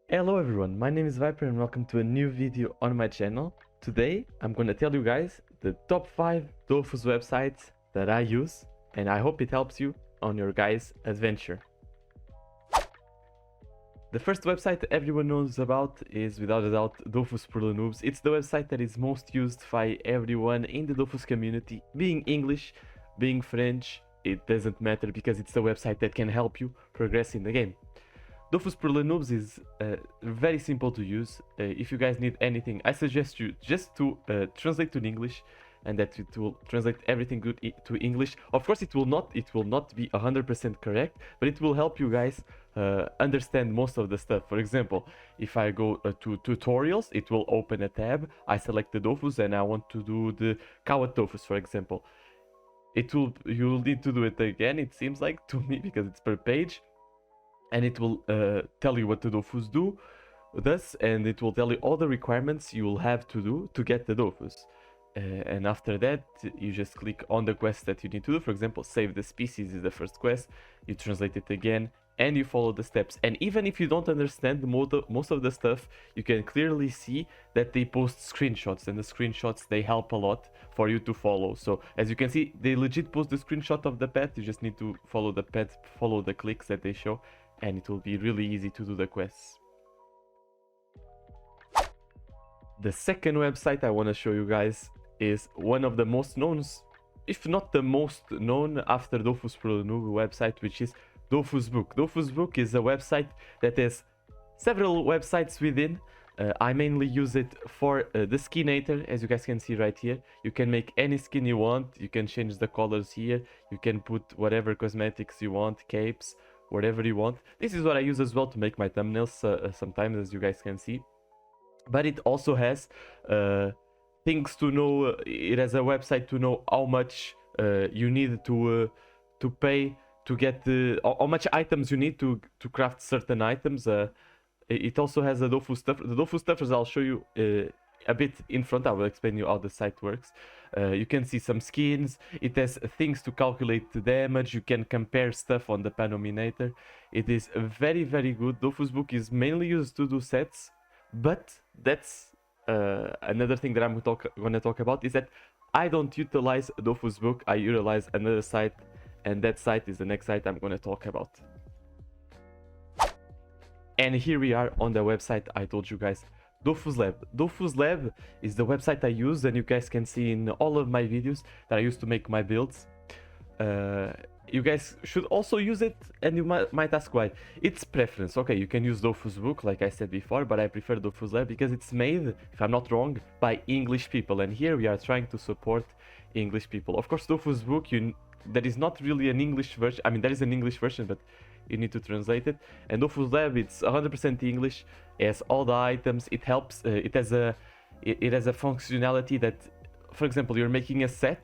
Hello everyone, my name is Viper and welcome to a new video on my channel. Today I'm gonna tell you guys the top 5 Dofus websites that I use, and I hope it helps you on your guys' adventure. The first website everyone knows about is without a doubt Dofus Noobs. It's the website that is most used by everyone in the Dofus community. Being English, being French, it doesn't matter because it's the website that can help you progress in the game. Dofus Noobs is very simple to use. If you guys need anything, I suggest you just to translate to English, and that it will translate everything good to English. Of course, it will not be 100% correct, but it will help you guys understand most of the stuff. For example, if I go to tutorials, it will open a tab. I select the Dofus and I want to do the Kawat Dofus, for example. You'll need to do it again, it seems like to me, because it's per page. And it will tell you what the Dofus does, and it will tell you all the requirements you will have to do to get the Dofus. And after that, you just click on the quest that you need to do. For example, save the species is the first quest. You translate it again, and you follow the steps. And even if you don't understand most of the stuff, you can clearly see that they post screenshots, and the screenshots, they help a lot for you to follow. So as you can see, they legit post the screenshot of the path. You just need to follow the path, follow the clicks that they show, and it will be really easy to do the quests. The second website I want to show you guys is one of the most known, if not the most known after Dofus Noob website, which is DofusBook. DofusBook is a website that has several websites within. I mainly use it for the skinator, as you guys can see right here. You can make any skin you want, you can change the colors here, you can put whatever cosmetics you want, capes, whatever you want. This is what I use as well to make my thumbnails sometimes, as you guys can see. But it also has things to know. It has a website to know how much you need to pay to get how much items you need to craft certain items. It also has a Dofus Stuffer. The Dofus Stuffers I'll show you a bit in front. I will explain you how the site works. You can see some skins. It has things to calculate the damage. You can compare stuff on the Panominator. It is very, very good. DofusBook is mainly used to do sets, but that's another thing that I'm going to talk about, is that I don't utilize DofusBook. I utilize another site, and that site is the next site I'm going to talk about. And here we are on the website I told you guys, DofusLAB. DofusLAB is the website I use, and you guys can see in all of my videos that I used to make my builds. You guys should also use it, and you might ask why. It's preference. Okay, you can use DofusBook, like I said before, but I prefer DofusLAB because it's made, if I'm not wrong, by English people. And here we are trying to support English people. Of course, DofusBook, there is not really an English version. I mean, there is an English version, but you need to translate it. And DofusLAB, it's 100% English. It has all the items. It helps. It has a functionality that, for example, you're making a set,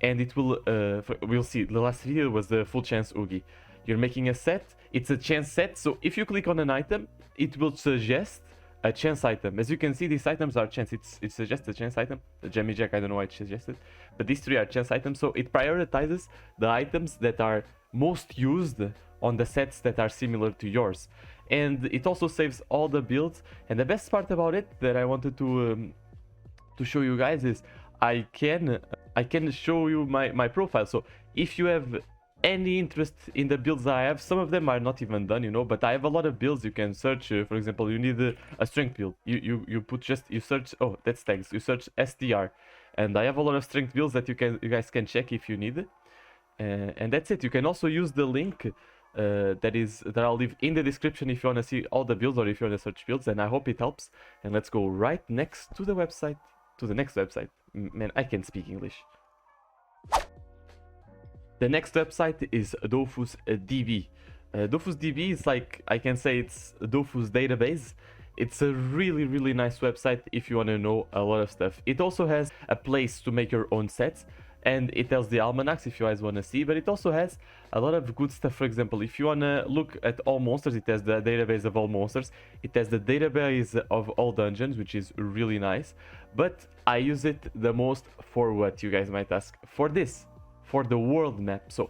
and it will. We'll see. The last video was the full chance Oogie. You're making a set. It's a chance set. So if you click on an item, it will suggest a chance item. As you can see, these items are chance. It suggests a chance item. The Jemmy Jack, I don't know why it suggested, but these three are chance items. So it prioritizes the items that are most used on the sets that are similar to yours. And it also saves all the builds. And the best part about it that I wanted to show you guys is I can show you my profile. So if you have any interest in the builds I have, some of them are not even done, but I have a lot of builds. You can search. For example, you need a strength build. You search. Oh, that's tags. You search STR, and I have a lot of strength builds that you guys can check if you need. And that's it. You can also use the link that I'll leave in the description if you want to see all the builds, or if you want to search builds. And I hope it helps. And let's go right next to the website, to the next website. Man, I can speak English. The next website is DofusDB. DofusDB is like, I can say it's Dofus database. It's a really, really nice website if you want to know a lot of stuff. It also has a place to make your own sets, and it tells the almanacs if you guys want to see, but it also has a lot of good stuff. For example, if you want to look at all monsters, it has the database of all monsters. It has the database of all dungeons, which is really nice. But I use it the most for what, you guys might ask? For this, for the world map. So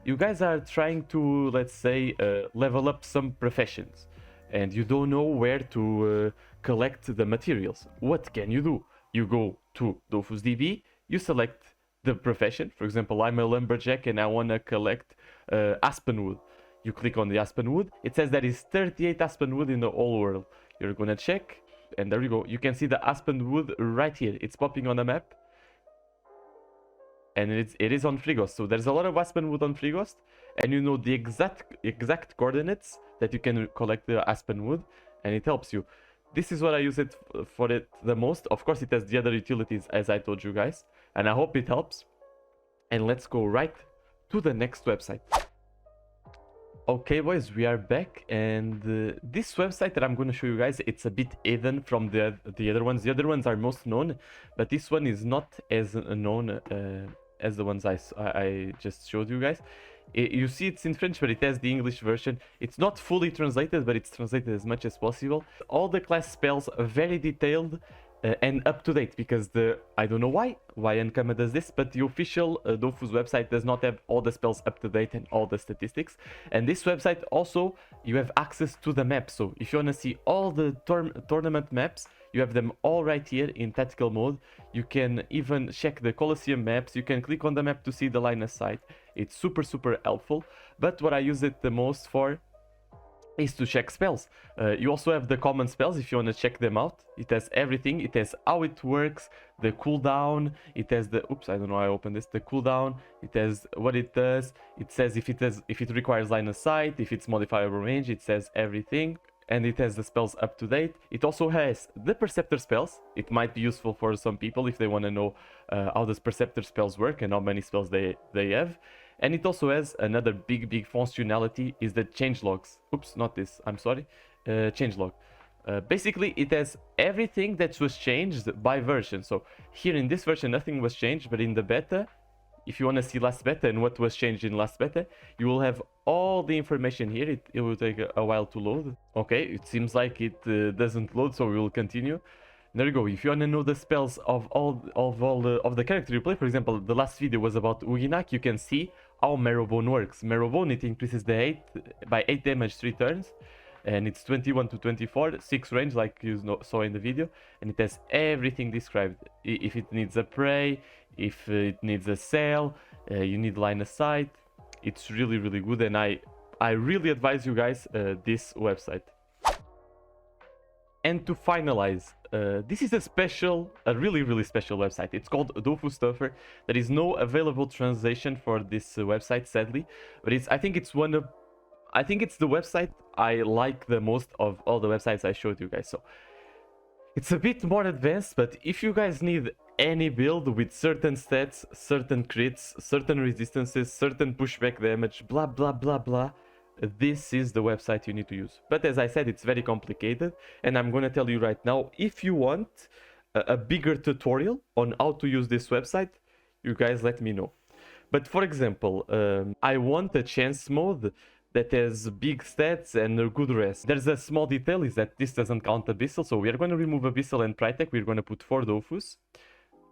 you guys are trying to, let's say, level up some professions. and you don't know where to collect the materials. What can you do? You go to DofusDB, you select the profession. For example, I'm a lumberjack and I want to collect aspen wood. You click on the aspen wood. It says there is 38 aspen wood in the whole world. You're gonna check, and there you go. You can see the aspen wood right here. It's popping on the map, and it is on Frigost. So there's a lot of aspen wood on Frigost, and you know the exact coordinates that you can collect the aspen wood, and it helps you. This is what I use it for it the most. Of course, it has the other utilities, as I told you guys, and I hope it helps. And let's go right to the next website. Okay, boys, we are back, and this website that I'm going to show you guys, it's a bit hidden from the other ones. The other ones are most known, but this one is not as known as the ones I just showed you guys. You see it's in French, but it has the English version. It's not fully translated, but it's translated as much as possible. All the class spells are very detailed and up to date, because I don't know why Ankama does this, but the official Dofus website does not have all the spells up to date and all the statistics. And this website also, you have access to the maps. So if you want to see all the tournament maps, you have them all right here in tactical mode. You can even check the Colosseum maps. You can click on the map to see the line of sight. It's super helpful. But what I use it the most for is to check spells. You also have the common spells if you want to check them out. It has everything. It has how it works, the cooldown. It has the oops, I don't know how I opened this. The cooldown. It has what it does. It says if it requires line of sight, if it's modifiable range. It says everything, and it has the spells up to date. It also has the Perceptor spells. It might be useful for some people if they want to know how the Perceptor spells work and how many spells they have. And it also has another big functionality, is the change logs. Oops, not this, I'm sorry. Change log. Basically, it has everything that was changed by version. So here in this version, nothing was changed, but in the beta, if you want to see last beta and what was changed in last beta, you will have all the information here. It will take a while to load. Okay, it seems like it doesn't load, so we will continue. There you go. If you want to know the spells of the character you play, for example, the last video was about Uginak, you can see how Marrowbone works. Marrowbone, it increases the 8 damage 3 turns, and it's 21 to 24, 6 range like you saw in the video, and it has everything described. If it needs a prey, if it needs a sail, you need line of sight. It's really good, and I really advise you guys this website. And to finalize, this is a really special website. It's called Dofus Stuffer. There is no available translation for this website, sadly, but I think it's the website I like the most of all the websites I showed you guys. So it's a bit more advanced, but if you guys need any build with certain stats, certain crits, certain resistances, certain pushback damage, blah blah, this is the website you need to use. But as I said, it's very complicated, and I'm gonna tell you right now, if you want a bigger tutorial on how to use this website, you guys let me know. But for example, I want a chance mode that has big stats and a good rest. There's a small detail, is that this doesn't count Abyssal, so we are going to remove Abyssal and Prytech. We're going to put 4 Dofus.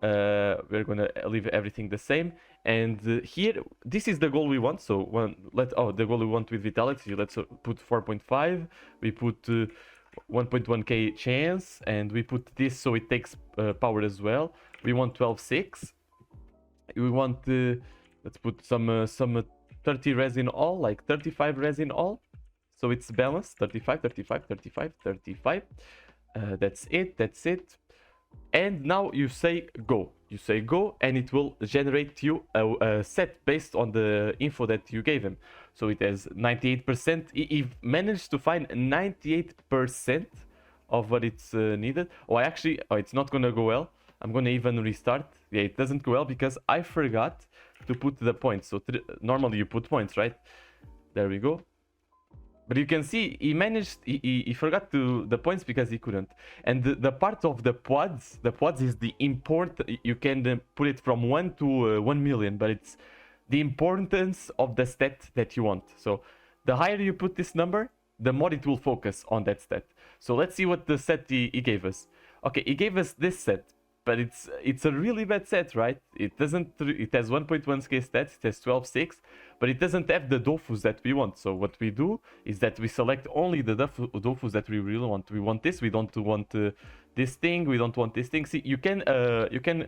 We're going to leave everything the same. And here, this is the goal we want. So the goal we want with Vitality, let's put 4.5. We put 1.1k chance, and we put this so it takes power as well. We want 12.6. We want let's put some 30 res in all, like 35 res in all, so it's balanced. 35, 35, 35, 35. That's it. And now you say go. And it will generate you a set based on the info that you gave him. So it has 98%. He managed to find 98% of what it's needed. It's not gonna go well. I'm gonna even restart. Yeah, it doesn't go well because I forgot to put the points. So normally you put points, right? There we go. But you can see he managed, he forgot the points because he couldn't. And the part of the pods is the import. You can put it from 1 to 1 million, but it's the importance of the stat that you want. So the higher you put this number, the more it will focus on that stat. So let's see what the set he gave us. Okay, he gave us this set. but it's a really bad set, right? It doesn't. It has 1.1k stats. It has 12.6, but it doesn't have the Dofus that we want. So what we do is that we select only the Dofus that we really want. We want this. We don't want this thing. We don't want this thing. See, you can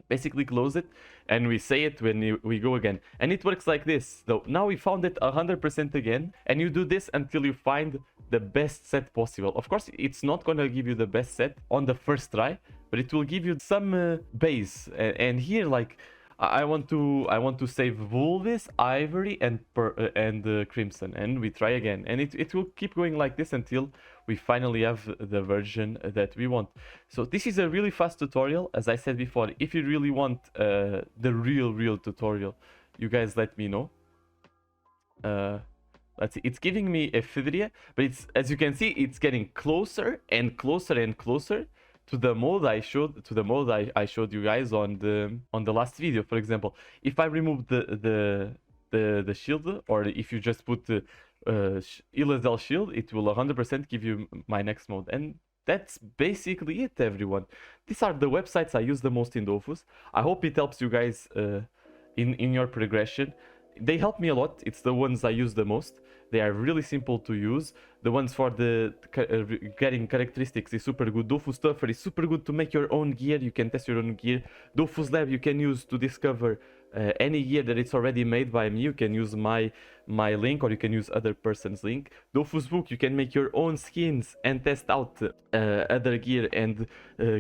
basically close it, and we say it when we go again, and it works like this. So now we found it 100% again, and you do this until you find the best set possible. Of course, it's not gonna give you the best set on the first try, but it will give you some base. And here, like, I want to save Vulvis, Ivory, and Crimson, and we try again, and it will keep going like this until we finally have the version that we want. So this is a really fast tutorial, as I said before. If you really want the real tutorial, you guys let me know. Let's see, it's giving me Ephidria, but it's, as you can see, it's getting closer and closer and closer to the mode I showed you guys on the last video. For example, if I remove the shield, or if you just put the Ilazal shield, it will 100% give you my next mode. And that's basically it, everyone. These are the websites I use the most in Dofus. I hope it helps you guys in your progression. They help me a lot. It's the ones I use the most. They are really simple to use. The ones for the getting characteristics is super good. Dofus Stuffer is super good to make your own gear. You can test your own gear. DofusLAB you can use to discover any gear that it's already made by me. You can use my link, or you can use other person's link. DofusBook, you can make your own skins and test out other gear and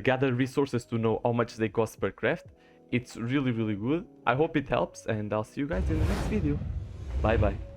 gather resources to know how much they cost per craft. It's really good. I hope it helps, and I'll see you guys in the next video. Bye bye.